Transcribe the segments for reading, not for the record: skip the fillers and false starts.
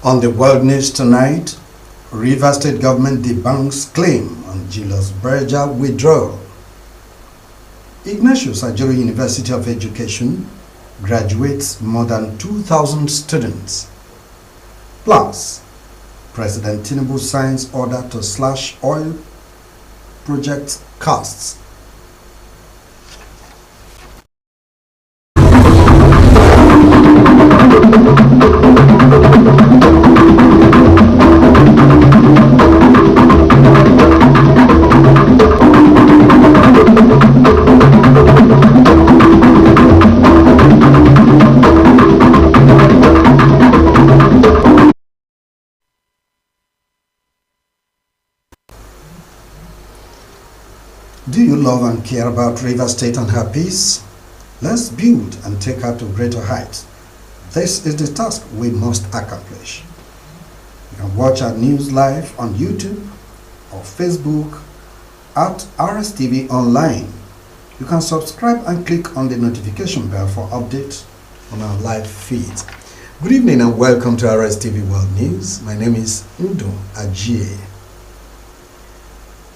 On the world news tonight, Rivers State government debunks claim on Julius Berger withdrawal. Ignatius Ajuru University of Education graduates more than 2,000 students. Plus, President Tinubu signs order to slash oil project costs. Do you love and care about Rivers State and her peace? Let's build and take her to greater heights. This is the task we must accomplish. You can watch our news live on YouTube or Facebook at Rstv Online. You can subscribe and click on the notification bell for updates on our live feed. Good evening and welcome to Rstv World News. My name is Udo Ajie.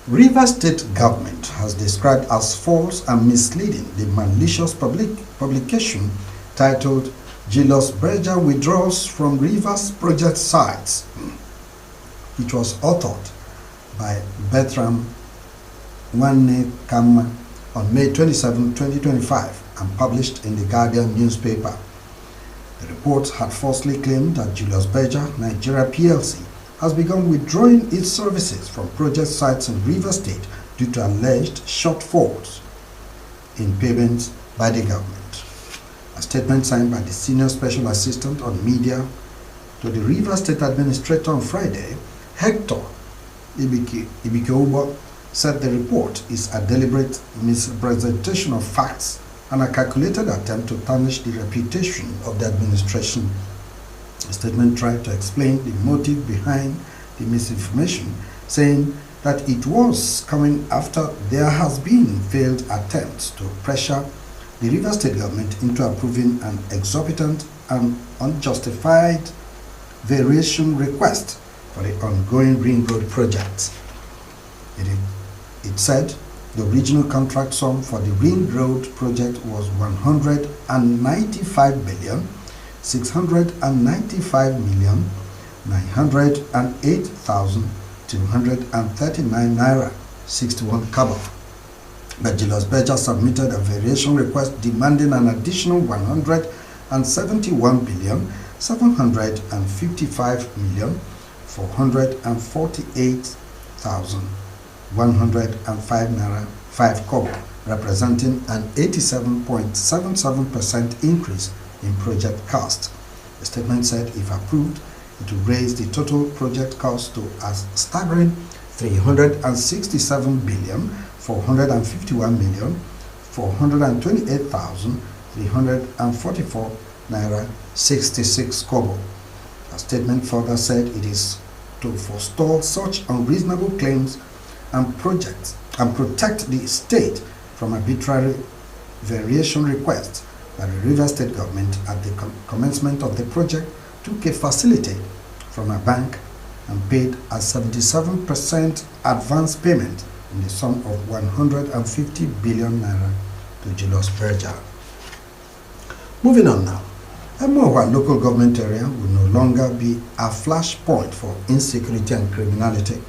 Rivers State government has described as false and misleading the malicious publication titled Julius Berger Withdraws from Rivers Project Sites, which was authored by Bertram Nwanekama on May 27, 2025 and published in the Guardian newspaper. The report had falsely claimed that Julius Berger, Nigeria PLC, has begun withdrawing its services from project sites in Rivers State due to alleged shortfalls in payments by the government. A statement signed by the Senior Special Assistant on Media to the Rivers State Administrator on Friday, Hector Ibikeobo, said the report is a deliberate misrepresentation of facts and a calculated attempt to tarnish the reputation of the administration. The statement tried to explain the motive behind the misinformation, saying that it was coming after there has been failed attempts to pressure the Rivers State government into approving an exorbitant and unjustified variation request for the ongoing Ring Road project. It said the original contract sum for the Ring Road project was 195 billion. 695,908,239 naira 61 kobo. But Julius Berger submitted a variation request demanding an additional 171,755,448,105 naira 5 kobo, representing an 87.77% increase in project cost. The statement said if approved, it would raise the total project cost to a staggering 367,451,428,344 naira 66 kobo. The statement further said it is to forestall such unreasonable claims and protect the state from arbitrary variation requests that the Rivers State government at the commencement of the project took a facility from a bank and paid a 77% advance payment in the sum of 150 billion naira to Julius Berger. Moving on now, Emohua local government area will no longer be a flashpoint for insecurity and criminality.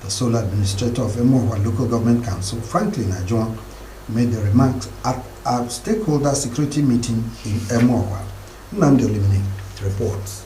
The sole administrator of Emohua Local Government Council, Franklin Ajuan, made the remarks at a stakeholder security meeting in Emohua. Nnamdi Olimini reports.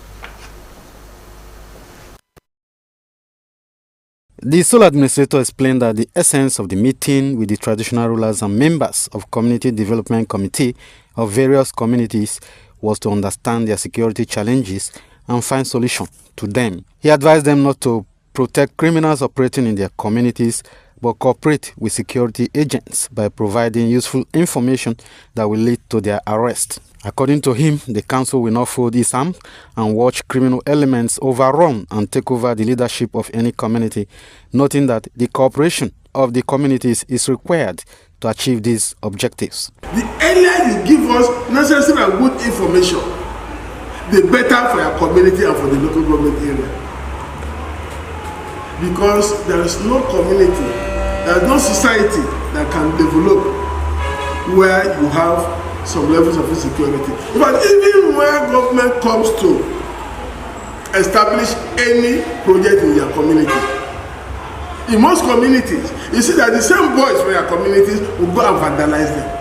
The sole administrator explained that the essence of the meeting with the traditional rulers and members of Community Development Committee of various communities was to understand their security challenges and find solutions to them. He advised them not to protect criminals operating in their communities, but cooperate with security agents by providing useful information that will lead to their arrest. According to him, the council will not fold its arms and watch criminal elements overrun and take over the leadership of any community, noting that the cooperation of the communities is required to achieve these objectives. The earlier you give us necessary and good information, the better for your community and for the local government area. Because there is no community, there is no society that can develop where you have some levels of insecurity. But even where government comes to establish any project in your community, in most communities, you see that the same boys from your communities will go and vandalize them.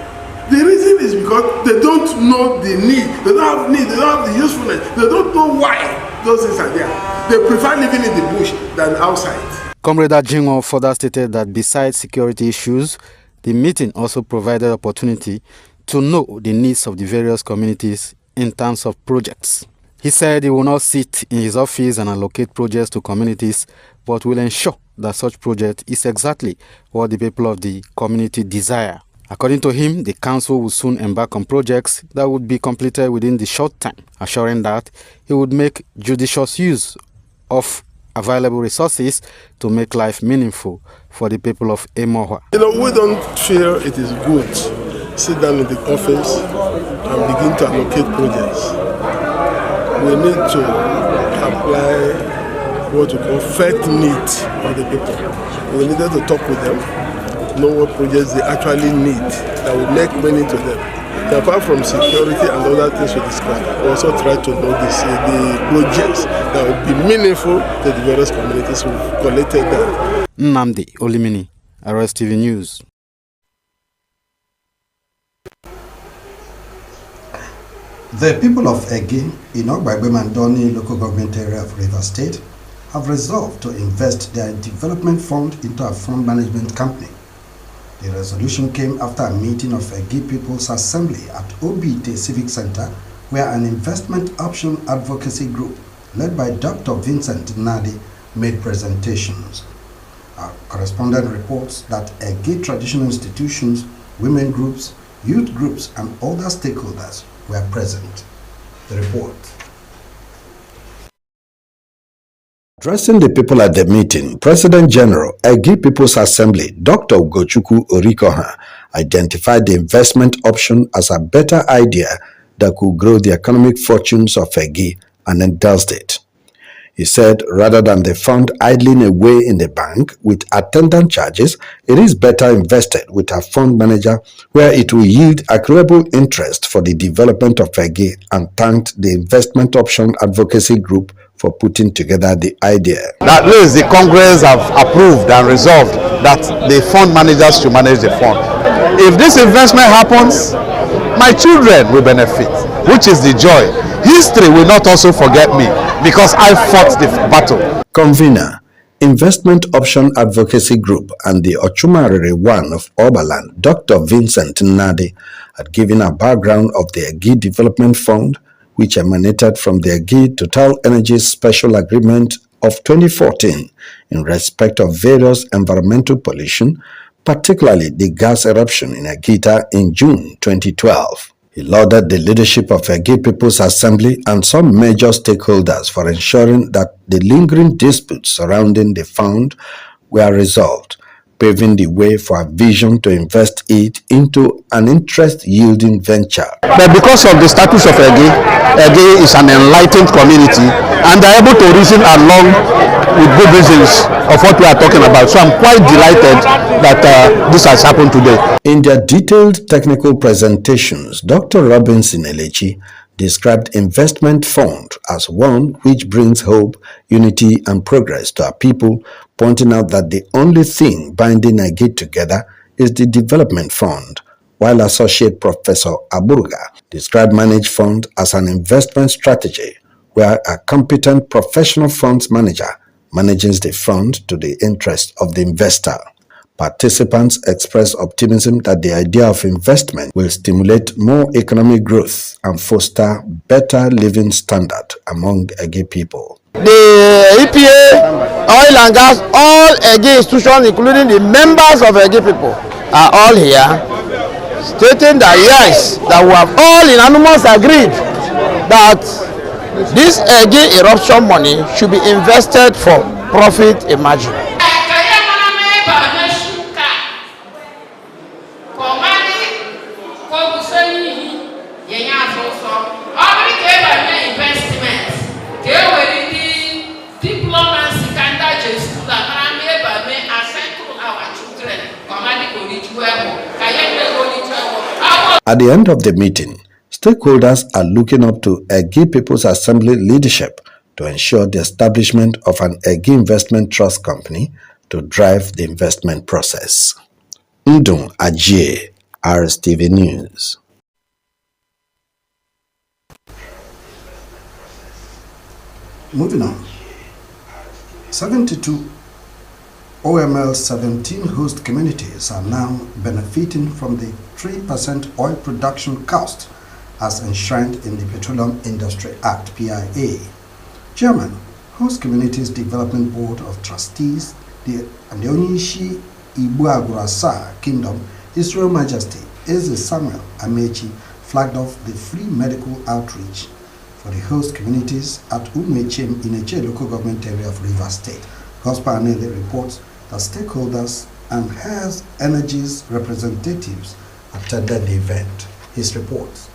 The reason is because they don't know the need, they don't have need, they don't have the usefulness, they don't know why those things are there. They prefer living in the bush than outside. Comrade Ajingo further stated that besides security issues, the meeting also provided opportunity to know the needs of the various communities in terms of projects. He said he will not sit in his office and allocate projects to communities, but will ensure that such project is exactly what the people of the community desire. According to him, the council will soon embark on projects that would be completed within the short time, assuring that he would make judicious use of available resources to make life meaningful for the people of Emohua. We don't feel it is good to sit down in the office and begin to allocate projects. We need to apply what we call felt needs of the people. We needed to talk with them, know what projects they actually need that will make money to them. And apart from security and other things we discussed, we also try to know the projects that will be meaningful to the various communities who collected that. Nnamdi Olimini, Rstv News. The people of Egi, in Ogbagbe-Mandoni local government area of Rivers State, have resolved to invest their development fund into a fund management company. The resolution came after a meeting of Egi People's Assembly at Obite Civic Center, where an investment option advocacy group led by Dr. Vincent Nadi made presentations. Our correspondent reports that Egi traditional institutions, women groups, youth groups, and other stakeholders were present. The report. Addressing the people at the meeting, President General, Egi People's Assembly, Dr. Ugochukwu Orikoha, identified the investment option as a better idea that could grow the economic fortunes of Egi and endorsed it. He said rather than the fund idling away in the bank with attendant charges, it is better invested with a fund manager where it will yield accruable interest for the development of Egi, and thanked the investment option advocacy group for putting together the idea. At least the Congress have approved and resolved that the fund managers should manage the fund. If this investment happens, my children will benefit, which is the joy. History will not also forget me because I fought the battle. Convener, Investment Option Advocacy Group and the Ochumariri One of Oberland, Dr. Vincent Nadi, had given a background of the Egi Development Fund, which emanated from the Egi Total Energies Special Agreement of 2014 in respect of various environmental pollution, particularly the gas eruption in Egita in June 2012. He lauded the leadership of Egi People's Assembly and some major stakeholders for ensuring that the lingering disputes surrounding the fund were resolved, paving the way for a vision to invest it into an interest-yielding venture. But because of the status of Egi, Egi is an enlightened community and they are able to reason along with good reasons of what we are talking about. So I'm quite delighted that this has happened today. In their detailed technical presentations, Dr. Robinson Elechi described investment fund as one which brings hope, unity, and progress to our people, pointing out that the only thing binding Egi together is the development fund, while Associate Professor Aburga described managed fund as an investment strategy where a competent professional funds manager manages the fund to the interest of the investor. Participants expressed optimism that the idea of investment will stimulate more economic growth and foster better living standard among Egi people. The EPA, oil and gas, all Egi institutions, including the members of Egi people, are all here, stating that yes, that we have all unanimous agreed that this Egi eruption money should be invested for profit emerging. At the end of the meeting, stakeholders are looking up to Egi People's Assembly leadership to ensure the establishment of an Egi Investment Trust Company to drive the investment process. Ndung Ajie, Rstv News. Moving on, 72 OML 17 host communities are now benefiting from the 3% oil production cost as enshrined in the Petroleum Industry Act (PIA). Chairman, Host Communities Development Board of Trustees, the Onyishi Igbo-Agurasa Kingdom, His Royal Majesty Eze Samuel Amechi flagged off the free medical outreach for the host communities at Umechem in Eche local government area of Rivers State. Gospel Anele reports that stakeholders and Has Energy's representatives attended the event. His reports.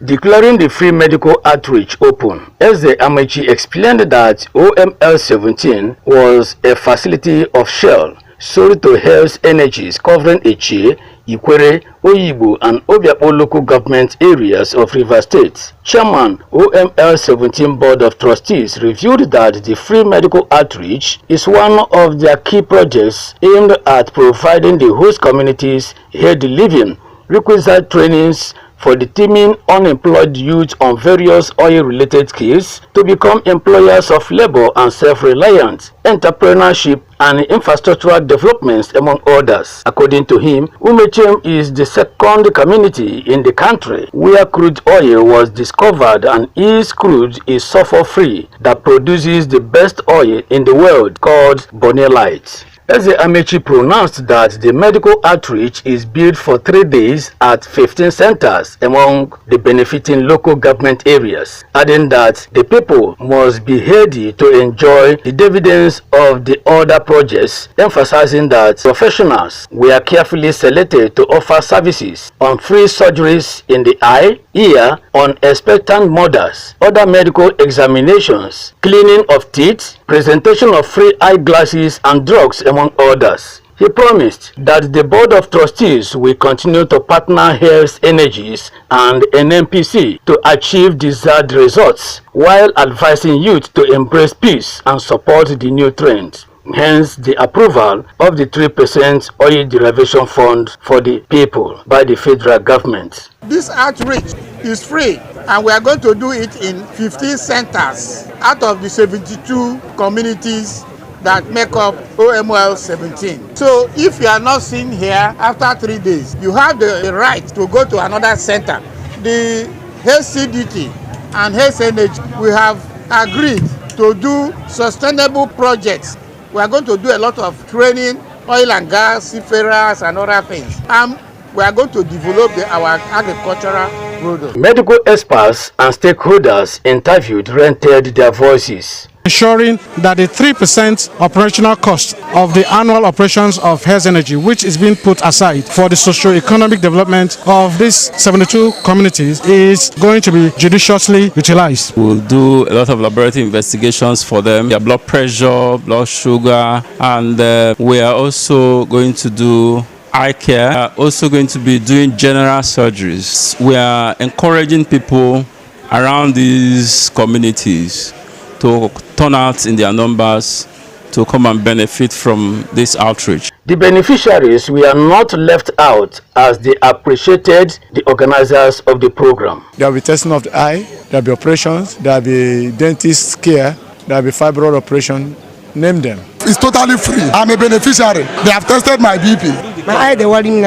Declaring the free medical outreach open, Eze Amechi explained that OML 17 was a facility of Shell sold to Has Energies covering Eche, Ikwere, Oyibo, and Obiapo local government areas of Rivers State. Chairman, OML 17 Board of Trustees revealed that the free medical outreach is one of their key projects aimed at providing the host communities healthy living, requisite trainings for the teaming unemployed youth on various oil-related skills to become employers of labor and self-reliant, entrepreneurship, and infrastructural developments, among others. According to him, Umechem is the second community in the country where crude oil was discovered, and his crude is sulfur-free that produces the best oil in the world, called Bonelite. Eze Amechi pronounced that the medical outreach is built for 3 days at 15 centers among the benefiting local government areas, adding that the people must be ready to enjoy the dividends of the other projects, emphasizing that professionals were carefully selected to offer services on free surgeries in the eye, ear, on expectant mothers, other medical examinations, cleaning of teeth, presentation of free eyeglasses and drugs, among others. He promised that the Board of Trustees will continue to partner Has Energies and NNPC to achieve desired results, while advising youth to embrace peace and support the new trends. Hence the approval of the 3% oil derivation fund for the people by the federal government. This outreach is free, and we are going to do it in 15 centers out of the 72 communities that make up OML 17. So if you are not seen here after 3 days, you have the right to go to another center. The HCDT and Has Energy, we have agreed to do sustainable projects. We are going to do a lot of training, oil and gas, seafarers, and other things. And we are going to develop our agricultural products. Medical experts and stakeholders interviewed rented their voices, ensuring that the 3% operational cost of the annual operations of Has Energy, which is being put aside for the socio-economic development of these 72 communities, is going to be judiciously utilized. We'll do a lot of laboratory investigations for them, their blood pressure, blood sugar, and we are also going to do eye care. We are also going to be doing general surgeries. We are encouraging people around these communities to turn out in their numbers to come and benefit from this outreach. The beneficiaries were not left out as they appreciated the organizers of the program. There will be testing of the eye, there will be operations, there will be dentist care, there will be fibroid operation. Name them. It's totally free. I'm a beneficiary. They have tested my BP. My eye, they worry me,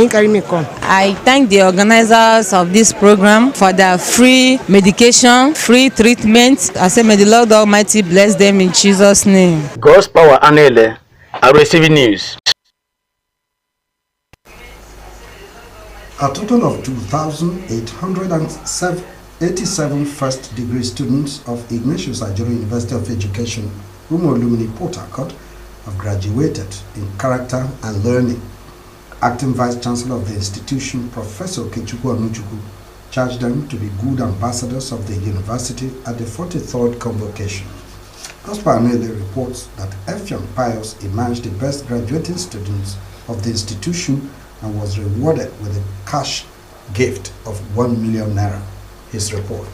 carry me come. I thank the organizers of this program for their free medication, free treatment. I say, may the Lord Almighty bless them in Jesus' name. God's power, Anele, Rstv News. A total of 2,887 first-degree students of Ignatius Ajuru University of Education, Umolumini Port Harcourt, have graduated in character and learning. Acting Vice Chancellor of the institution, Professor Kechukwu Anuchukwu, charged them to be good ambassadors of the university at the 43rd convocation. Ospanele reports that Effiong Pius emerged the best graduating students of the institution and was rewarded with a cash gift of 1 million naira. His report.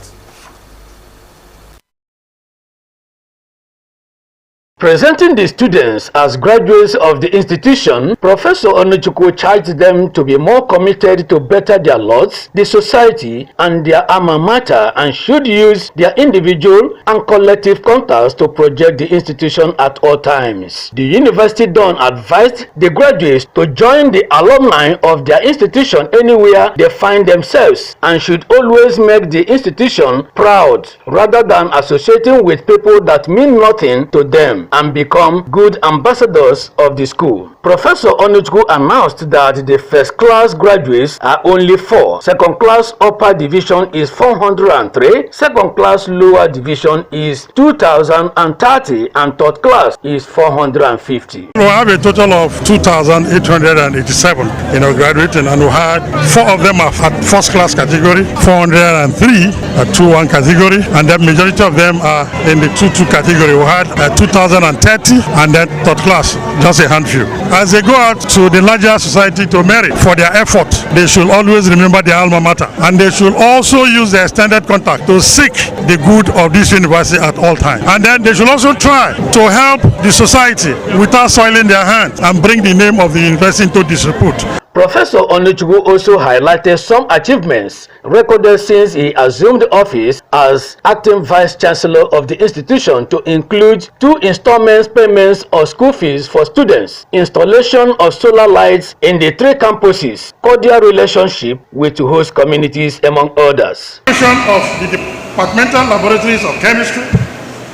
Presenting the students as graduates of the institution, Professor Onuchukwu charged them to be more committed to better their lots, the society, and their alma mater, and should use their individual and collective contacts to project the institution at all times. The University Don advised the graduates to join the alumni of their institution anywhere they find themselves, and should always make the institution proud, rather than associating with people that mean nothing to them, and become good ambassadors of the school. Professor Onuchukwu announced that the first-class graduates are only 4, second-class upper division is 403, second-class lower division is 2,030, and third class is 450. We have a total of 2,887, graduating, and we had 4 of them are at first-class category, 403 at 2-1 category, and the majority of them are in the 2-2 category. We had 2,030 and then third class, just a handful. As they go out to the larger society to merit for their effort, they should always remember their alma mater, and they should also use their extended contact to seek the good of this university at all times. And then they should also try to help the society without soiling their hands and bring the name of the university into disrepute. Professor Onuchukwu also highlighted some achievements recorded since he assumed office as acting vice chancellor of the institution, to include 2 installments payments of school fees for students, installation of solar lights in the 3 campuses, cordial relationship with host communities, among others. Of the departmental laboratories of chemistry,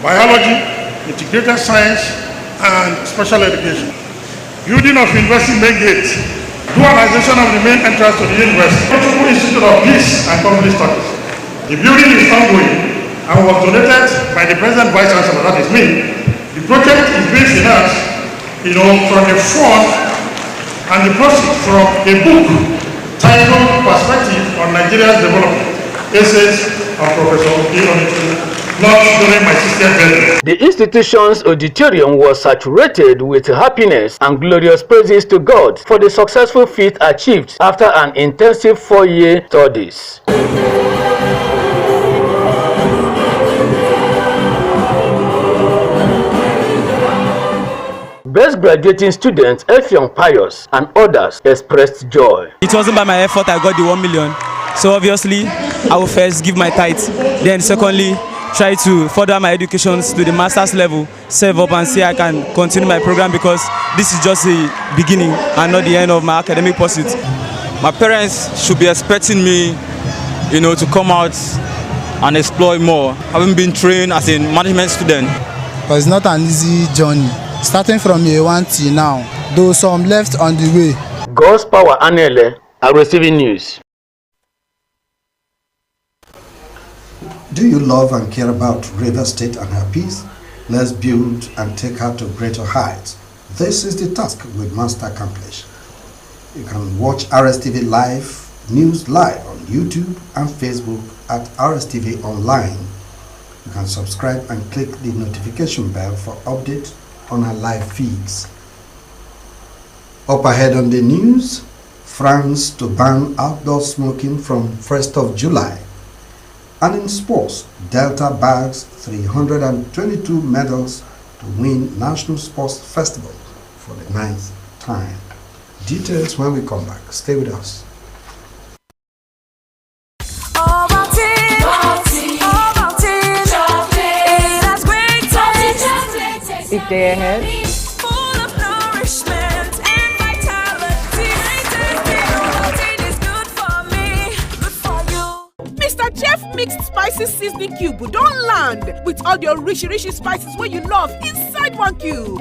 biology, integrated science, and special education. Building of university main gate. Dualization of the main entrance to the university. Multiple Institute of Peace and Community Studies. The building is ongoing and was donated by the President Vice Chancellor, that is me. The project is being financed, from the fund and the proceeds from a book titled Perspective on Nigeria's Development, Essays of Professor Onuchukwu. During my sister's birthday. The institution's auditorium was saturated with happiness and glorious praises to God for the successful feat achieved after an intensive 4-year studies. Best graduating students Effiong Pius and others expressed joy. It wasn't by my effort I got the 1 million, so obviously I will first give my tithe, then secondly try to further my education to the master's level, save up and see I can continue my program, because this is just the beginning and not the end of my academic pursuit. My parents should be expecting me, to come out and explore more, having been trained as a management student. But it's not an easy journey, starting from year 1 till now, though some left on the way. God's Power Anele, Rstv News. Do you love and care about River State and her peace? Let's build and take her to greater heights. This is the task we must accomplish. You can watch Rstv Live News live on YouTube and Facebook at Rstv Online. You can subscribe and click the notification bell for updates on our live feeds. Up ahead on the news, France to ban outdoor smoking from 1st of July. And in sports, Delta bags 322 medals to win National Sports Festival for the 9th time. Details when we come back. Stay with us. Big day ahead. Mixed spices seasoning cube don't land with all your rich spices where you love inside one cube.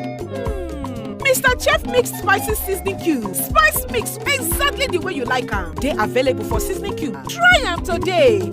Mr. Chef Mixed Spices Seasoning Cube. Spice mix exactly the way you like them. They available for seasoning cube. Try them today.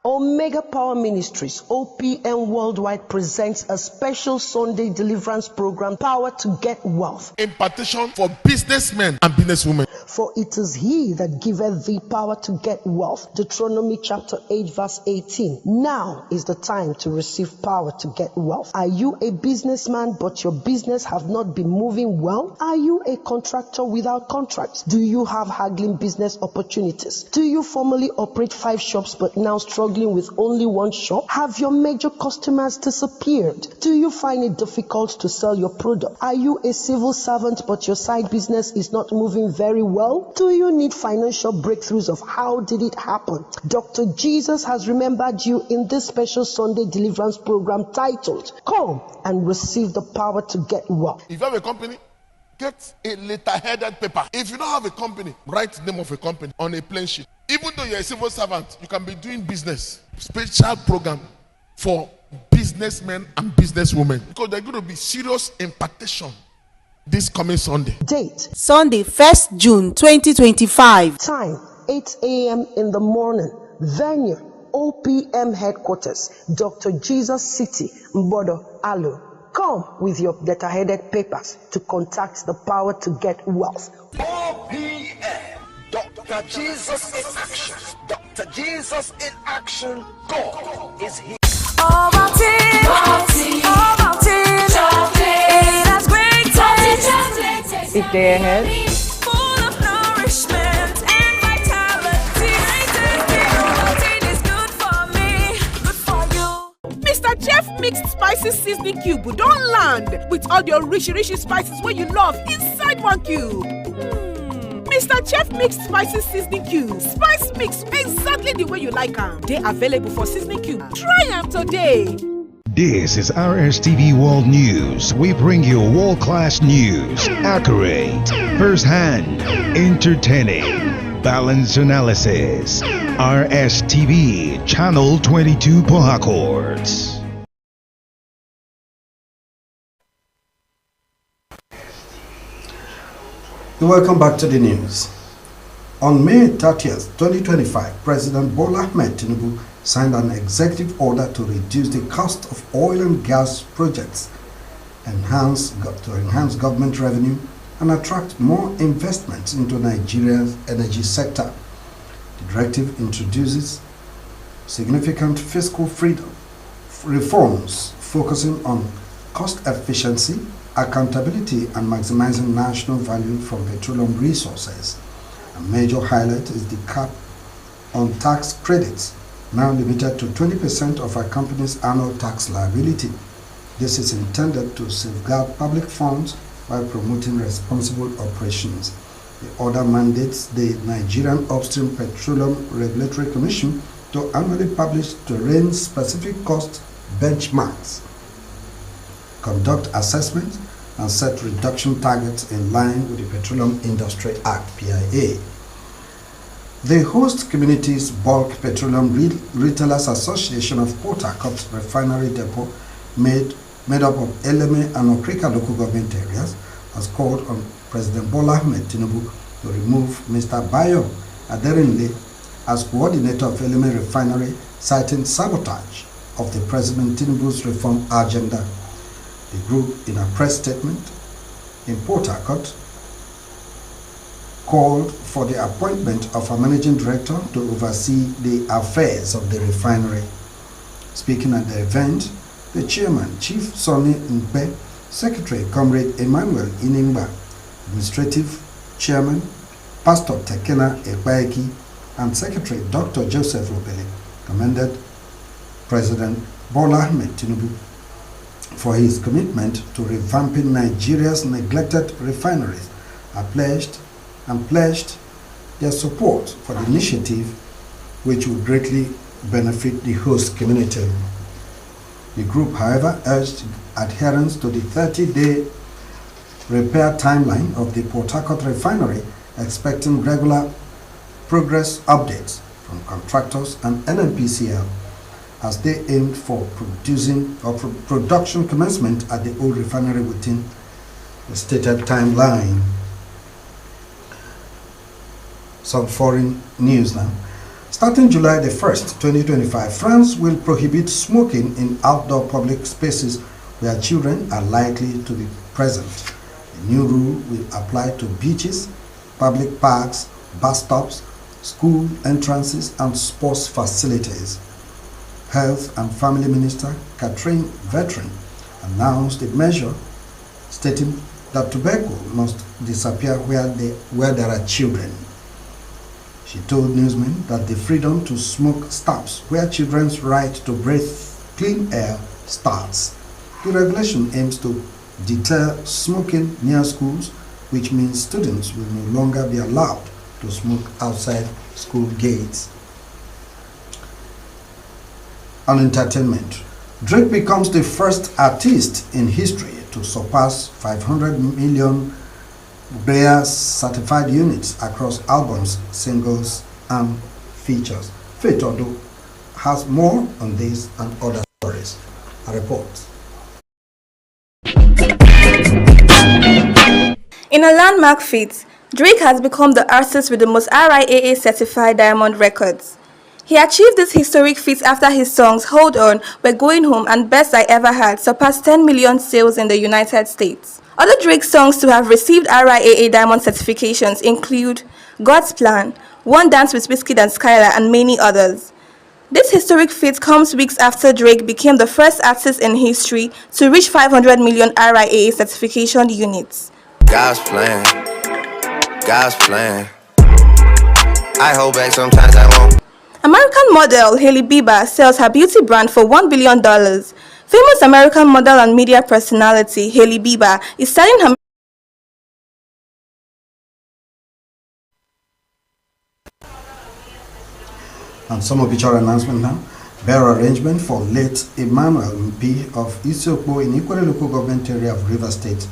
Omega Power Ministries, OPM Worldwide, presents a special Sunday deliverance program, Power to Get Wealth. Impartation for businessmen and businesswomen. For it is he that giveth thee power to get wealth. Deuteronomy chapter 8 verse 18. Now is the time to receive power to get wealth. Are you a businessman but your business have not been moving well? Are you a contractor without contracts? Do you have haggling business opportunities? Do you formerly operate 5 shops but now struggling with only 1 shop? Have your major customers disappeared? Do you find it difficult to sell your product? Are you a civil servant but your side business is not moving very well? Do you need financial breakthroughs of how did it happen? Dr. Jesus has remembered you in this special Sunday deliverance program titled, Come and Receive the Power to Get Wealth. If you have a company, get a letter-headed paper. If you don't have a company, write the name of a company on a plain sheet. Even though you're a civil servant, you can be doing business. Special program for businessmen and businesswomen, because there's going to be serious impartation this coming Sunday. Date Sunday, 1st June 2025. Time 8 a.m. in the morning. Venue OPM headquarters, Dr. Jesus City, Mbodo, Alu. Come with your letter-headed papers to contact the power to get wealth. OPM, Dr. Jesus in action. Dr. Jesus in action. God is here. All about it. All about it. It has great taste. Each day ahead. Full of nourishment and vitality. Protein is good for me, good for you. Mr. Chef Mixed Spices Seasoning Cube don't land with all your rishy spices where you love inside one cube. Mr. Chef Mixed Spices Seasoning Cube. Spice mix exactly the way you like them. They available for seasoning cube. Try them today. This is Rstv World News. We bring you world-class news, accurate, first-hand, entertaining, balanced analysis. Rstv, Channel 22 Port Harcourt. Welcome back to the news. On May 30th, 2025, President Bola Ahmed Tinubu signed an executive order to reduce the cost of oil and gas projects, to enhance government revenue and attract more investments into Nigeria's energy sector. The directive introduces significant fiscal freedom reforms focusing on cost efficiency, accountability and maximizing national value from petroleum resources. A major highlight is the cap on tax credits, now limited to 20% of a company's annual tax liability. This is intended to safeguard public funds while promoting responsible operations. The order mandates the Nigerian Upstream Petroleum Regulatory Commission to annually publish terrain-specific cost benchmarks, conduct assessments, and set reduction targets in line with the Petroleum Industry Act, PIA. The host community's Bulk Petroleum Retailers Association of Port Harcourt Refinery Depot, made up of Eleme and Okrika local government areas, has called on President Bola Ahmed Tinubu to remove Mr. Bayo Aderinle as coordinator of Eleme Refinery, citing sabotage of the President Tinubu's reform agenda. The group, in a press statement in Port Harcourt, called for the appointment of a managing director to oversee the affairs of the refinery. Speaking at the event, the chairman, Chief Sonny Mbe, Secretary Comrade Emmanuel Inimba, Administrative Chairman Pastor Tekena Ekbaeki, and Secretary Dr. Joseph Obele commended President Bola Ahmed Tinubu for his commitment to revamping Nigeria's neglected refineries, and pledged their support for the initiative, which will greatly benefit the host community. The group, however, urged adherence to the 30-day repair timeline of the Port Harcourt refinery, expecting regular progress updates from contractors and NNPCL as they aimed for production commencement at the old refinery within the stated timeline. Some foreign news now. Starting July the 1st, 2025, France will prohibit smoking in outdoor public spaces where children are likely to be present. The new rule will apply to beaches, public parks, bus stops, school entrances, and sports facilities. Health and Family Minister Catherine Veteran announced a measure stating that tobacco must disappear where there are children. She told newsmen that the freedom to smoke stops where children's right to breathe clean air starts. The regulation aims to deter smoking near schools, which means students will no longer be allowed to smoke outside school gates. On entertainment, Drake becomes the first artist in history to surpass 500 million Bears certified units across albums, singles, and features. Faith Odo has more on this and other stories. A report. In a landmark feat, Drake has become the artist with the most RIAA certified diamond records. He achieved this historic feat after his songs Hold On, We're Going Home, and Best I Ever Had surpassed 10 million sales in the United States. Other Drake songs to have received RIAA diamond certifications include God's Plan, One Dance with Wizkid and Skylar, and many others. This historic feat comes weeks after Drake became the first artist in history to reach 500 million RIAA certification units. God's plan, God's plan. I hold back sometimes I won't. American model Hailey Bieber sells her beauty brand for $1 billion. Famous American model and media personality Hailey Bieber is selling her And some obituary announcement now. Burial arrangement for late Emmanuel MP of Isiokpo in Ikwere local government area of River State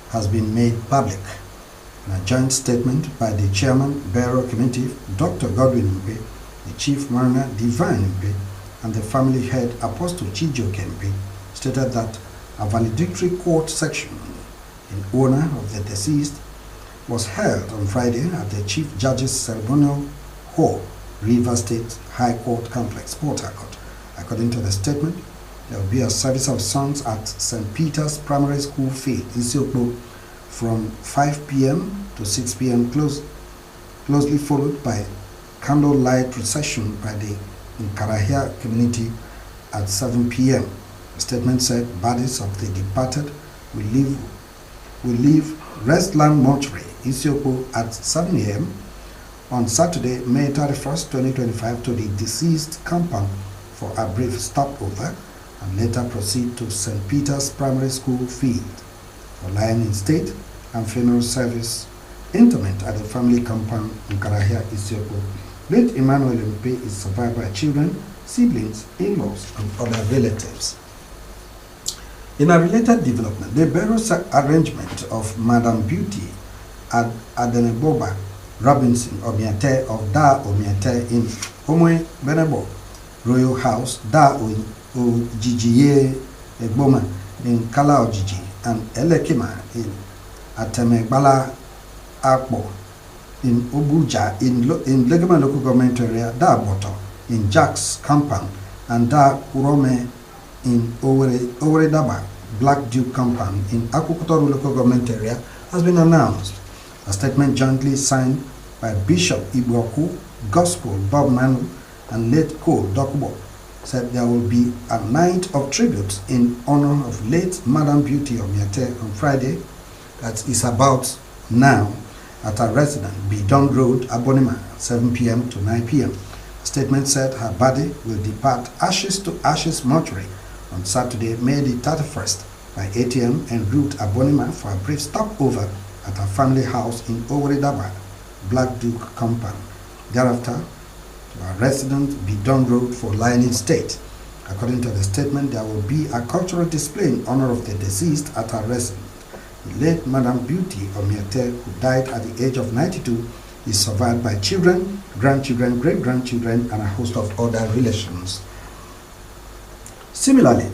has been made public. In a joint statement by the chairman, Burial Committee, Dr. Godwin Mpe, the chief mariner, Divine Mpe, and the family head, Apostle Chijioke Mpe, stated that a valedictory court section in honor of the deceased was held on Friday at the Chief Judge's Ceremonial Hall, River State High Court Complex, Port Harcourt. According to the statement, there will be a service of songs at St. Peter's Primary School field in Isiokpo from 5 p.m. to 6 p.m. closely followed by candlelight procession by the Nkarahia community at 7 p.m. The statement said bodies of the departed will leave Restland Mortuary, Isiokpo at 7 a.m. on Saturday, May 31st, 2025 to the deceased compound for a brief stopover and later proceed to St. Peter's Primary School field for lying in state and funeral service interment at the family compound in Nkarahia, Isiokpo. Late Emmanuel Mpe is survived by children, siblings, in-laws, and other relatives. In a related development, the burial arrangement of Madam Beauty Adeneboba Robinson Omiate of Da Omiate in Omwe Benebo Royal House, Da Ojijiye Egboma in Kala Ojiji, and Elekima in Atemegbala Akbo in Obuja in Legama local government area, Da Boto in Jack's compound, and Da Urome in Owere Daba Black Duke compound in Akukutoru local government area has been announced. A statement jointly signed by Bishop Ibuoku, Gospel Bob Manu, and late Cole Dokubo said there will be a night of tribute in honor of late Madam Beauty Omiate on Friday, that is about now, at her residence, Bidon Road, Abonima, 7 p.m. to 9 p.m. The statement said her body will depart Ashes to Ashes Mortuary on Saturday, May the 31st by 8 a.m. en route Abonima for a brief stopover at her family house in Oweridaba, Black Duke compound. Thereafter, to her residence, Bidon Road for lying in state. According to the statement, there will be a cultural display in honor of the deceased at her residence. The late Madam Beauty Omiate, who died at the age of 92, is survived by children, grandchildren, great-grandchildren, and a host of other relations. Similarly,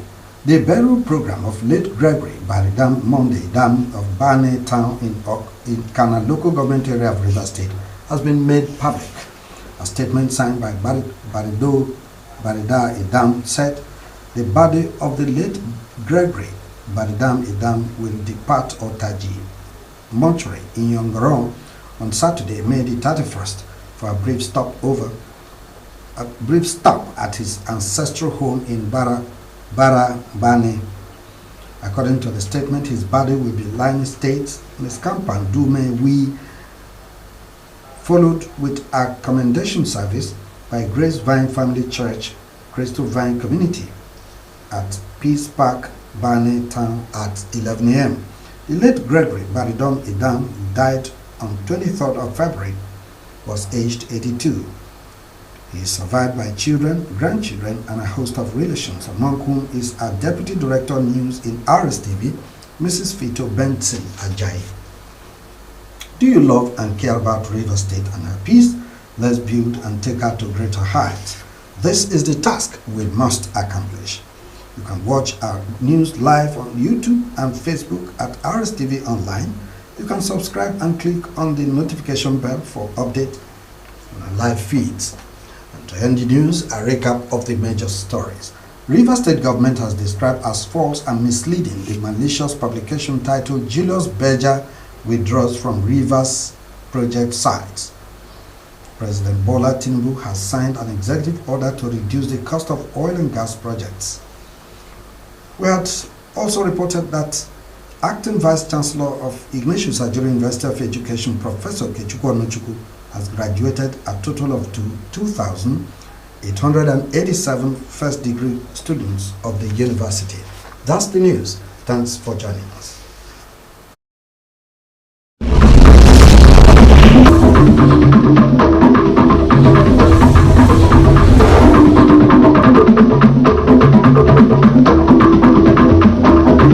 the burial program of late Gregory Baridam Monday Dam of Barney Town in Kana local government area of River State has been made public. A statement signed by Barida Edam said the body of the late Gregory Baridam Edam will depart Otaji Mortuary in Yongoron on Saturday, May the 31st, for a brief stop at his ancestral home in Barabane. According to the statement, his body will be lying in state in his compound Dume. We followed with a commendation service by Grace Vine Family Church, Crystal Vine Community at Peace Park, Bane Town at 11 a.m. The late Gregory Baridon Idam, who died on 23rd of February, was aged 82. He is survived by children, grandchildren, and a host of relations, among whom is our Deputy Director News in Rstv, Mrs. Fito Benson Ajayi. Do you love and care about River State and her peace? Let's build and take her to greater heights. This is the task we must accomplish. You can watch our news live on YouTube and Facebook at Rstv Online. You can subscribe and click on the notification bell for updates on our live feeds. And to end the news, a recap of the major stories. River State government has described as false and misleading the malicious publication titled Julius Berger withdraws from Rivers project sites. President Bola Tinubu has signed an executive order to reduce the cost of oil and gas projects. We had also reported that Acting Vice Chancellor of Ignatius Ajuri University of Education, Professor Kechukwu Onochukwu, has graduated a total of 2,887 first-degree students of the university. That's the news. Thanks for joining us.